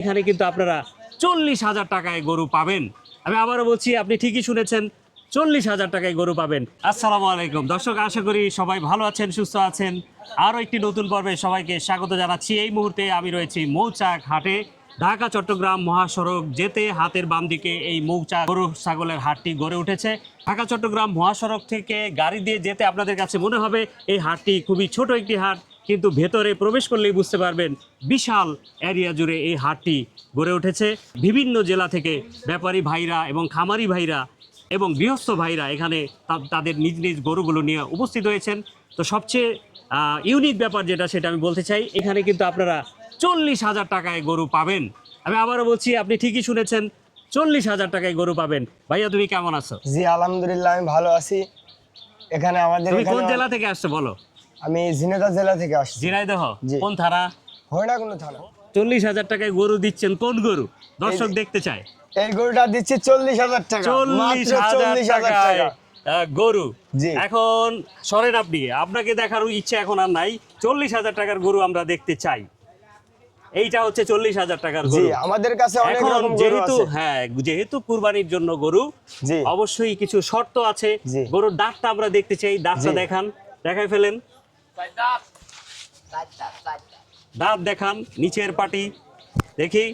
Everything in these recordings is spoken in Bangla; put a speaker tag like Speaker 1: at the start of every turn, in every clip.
Speaker 1: এখানে কিন্তু আপনারা 40,000 টাকায় গরু পাবেন। আমি আবারও বলছি, আপনি ঠিকই শুনেছেন, 40,000 টাকায় গরু পাবেন। আসসালামু আলাইকুম দর্শক, আশা করি সবাই ভালো আছেন, সুস্থ আছেন। আরও একটি নতুন পর্বে সবাইকে স্বাগত জানাচ্ছি। এই মুহূর্তে আমি রয়েছি মৌচাক হাটে। ঢাকা চট্টগ্রাম মহাসড়ক যেতে হাতের বাম দিকে এই মৌচাক গরু ছাগলের হাটটি গড়ে উঠেছে। ঢাকা চট্টগ্রাম মহাসড়ক থেকে গাড়ি দিয়ে যেতে আপনাদের কাছে মনে হবে এই হাটটি খুবই ছোট একটি হাট, কিন্তু ভেতরে প্রবেশ করলেই বুঝতে পারবেন বিশাল এরিয়া জুড়ে এই হাটটি গড়ে উঠেছে। বিভিন্ন জেলা থেকে ব্যাপারী ভাইরা এবং খামারি ভাইরা এবং গৃহস্থ ভাইরা এখানে তাদের নিজ নিজ গরুগুলো নিয়ে উপস্থিত হয়েছেন। তো সবচেয়ে ইউনিক ব্যাপার যেটা, সেটা আমি বলতে চাই, এখানে কিন্তু আপনারা 40,000 টাকায় গরু পাবেন। আমি আবারও বলছি, আপনি ঠিকই শুনেছেন, 40,000 টাকায় গরু পাবেন। ভাইয়া, তুমি কেমন আছো?
Speaker 2: জি আলহামদুলিল্লাহ, আমি ভালো আছি। এখানে আমাদের
Speaker 1: তুমি কোন জেলা থেকে আসছো বলো?
Speaker 2: আমি ঝিনাইদহ জেলা থেকে আসছি।
Speaker 1: ঝিনাইদহ?
Speaker 2: জি।
Speaker 1: কোন থানা?
Speaker 2: হরিণাকুণ্ড থানা।
Speaker 1: 40,000 টাকায় গরু দিচ্ছেন, কোন গরু দর্শক দেখতে চায়?
Speaker 2: এই গরুটা দিচ্ছি 40,000 টাকা।
Speaker 1: 40,000 টাকায় গরু।
Speaker 2: জি।
Speaker 1: এখন সরেন, আপনাকে দেখার ইচ্ছে এখন আর নাই। 40,000 টাকার গরু আমরা দেখতে চাই। এইটা হচ্ছে 40,000 টাকার
Speaker 2: জি,
Speaker 1: গরু।
Speaker 2: আমাদের কাছে অনেক
Speaker 1: এখন
Speaker 2: রকম গরু
Speaker 1: যেহেতু
Speaker 2: আছে।
Speaker 1: যেহেতু কুরবানির জন্য গরু,
Speaker 2: জি।
Speaker 1: অবশ্যই কিছু শর্ত আছে।
Speaker 2: জি।
Speaker 1: গরুর দাঁতটা আমরা দেখতে চাই। দাঁতটা
Speaker 2: জি।
Speaker 1: দেখাই ফেলেন। দাঁত দেখান, নিচের পাটি দেখি।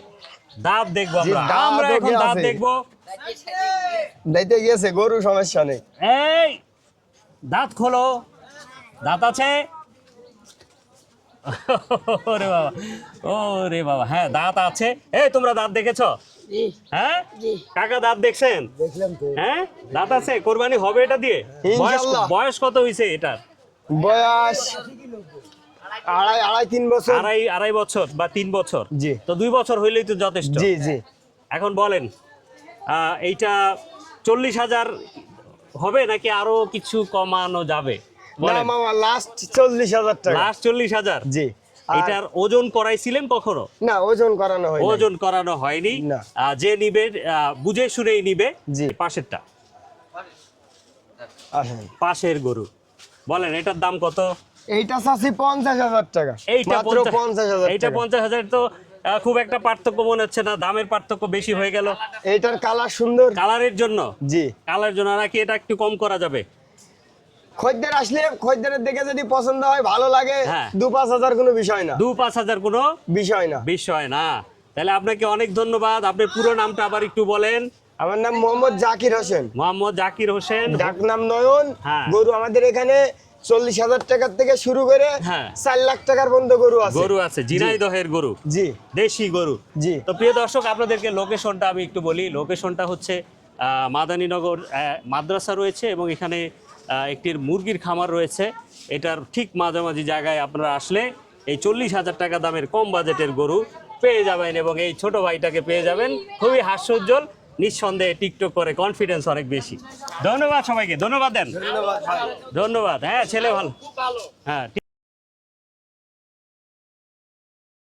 Speaker 1: দাঁত দেখবো
Speaker 2: জি,
Speaker 1: আমরা।
Speaker 2: দাঁত
Speaker 1: আমরা এখন
Speaker 2: ওকে
Speaker 1: দাঁত
Speaker 2: আছে।
Speaker 1: দেখবো।
Speaker 2: দাইতে গিয়েছে গরু, সমস্যা নেই।
Speaker 1: এই দাঁত খোলো, দাঁত আছে? ওরে বাবা, ওরে বাবা, হ্যাঁ দাঁত আছে। এই তোমরা দাঁত দেখেছো? হ্যাঁ কাকা, দাঁত দেখছেন?
Speaker 2: দেখলাম তো।
Speaker 1: হ্যাঁ দাঁত আছে। কোরবানি হবে এটা দিয়ে?
Speaker 2: ইনশাআল্লাহ।
Speaker 1: বয়স কত হয়েছে এটার?
Speaker 2: বয়স আড়াই 3 বছর।
Speaker 1: আড়াই বছর বা 3 বছর।
Speaker 2: জি।
Speaker 1: তো 2 বছর হইলেই তো যথেষ্ট।
Speaker 2: জি জি।
Speaker 1: এখন বলেন, এইটা 40,000 হবে নাকি আরো কিছু কমানো যাবে?
Speaker 2: না
Speaker 1: বলেন।
Speaker 2: মামা, লাস্ট 40,000 টাকা।
Speaker 1: লাস্ট 40,000?
Speaker 2: জি।
Speaker 1: এটার ওজন করাইছিলেন কখনো?
Speaker 2: না, ওজন করানো হয়
Speaker 1: ওজন করানো হয়নি।
Speaker 2: না।
Speaker 1: যে নিবে বুঝে শুনেই নিবে।
Speaker 2: জি।
Speaker 1: পাশেরটা,
Speaker 2: আসেন।
Speaker 1: পাশের গরু বলেন, এটার দাম কত?
Speaker 2: এইটা চাচ্ছি 50,000 টাকা।
Speaker 1: এইটা
Speaker 2: মাত্র 50,000
Speaker 1: এইটা
Speaker 2: টাকা।
Speaker 1: 50,000 তো খুব একটা পার্থক্য মনে হচ্ছে না, দামের পার্থক্য বেশি হয়ে গেল।
Speaker 2: এইটার কালার সুন্দর।
Speaker 1: কালারের জন্য?
Speaker 2: জি।
Speaker 1: কালারের জন্য নাকি এটা একটু কম করা যাবে?
Speaker 2: খদ্দের আসলে খদ্দেরের দেখে যদি পছন্দ হয়, ভালো লাগে,
Speaker 1: হ্যাঁ।
Speaker 2: 2-5 হাজার কোনো বিষয় না।
Speaker 1: 2-5 হাজার কোনো
Speaker 2: বিষয় না।
Speaker 1: বিষয় না। তাহলে আপনাকে অনেক ধন্যবাদ। আপনার পুরো নামটা আবার একটু বলেন।
Speaker 2: আমার নাম মোহাম্মদ জাকির হোসেন।
Speaker 1: মোহাম্মদ জাকির হোসেন।
Speaker 2: ডাক নাম নয়ন।
Speaker 1: হ্যাঁ।
Speaker 2: গরু আমাদের এখানে 40,000 টাকার থেকে শুরু করে
Speaker 1: হ্যাঁ।
Speaker 2: 4 লাখ টাকার পর্যন্ত গরু আছে।
Speaker 1: গরু আছে, ঝিনাইদহের গরু,
Speaker 2: জি
Speaker 1: দেশি গরু।
Speaker 2: জি।
Speaker 1: তো প্রিয় দর্শক, আপনাদেরকে লোকেশনটা আমি একটু বলি। লোকেশনটা হচ্ছে মাদানীনগর মাদ্রাসা রয়েছে এবং এখানে একটি মুরগির খামার রয়েছে। এটার ঠিক মাঝামাঝি জায়গায় আপনারা আসলে এই 40,000 টাকা দামের কম বাজেটের গরু পেয়ে যাবেন এবং এই ছোট ভাইটাকে পেয়ে যাবেন। খুবই হাস্যোজ্জ্বল, নিঃসন্দেহে টিকটক করে, কনফিডেন্স অনেক বেশি। ধন্যবাদ সবাইকে, ধন্যবাদ দেন।
Speaker 2: ধন্যবাদ ভাই।
Speaker 1: ধন্যবাদ। হ্যাঁ, ছেলে ভালো। হ্যাঁ।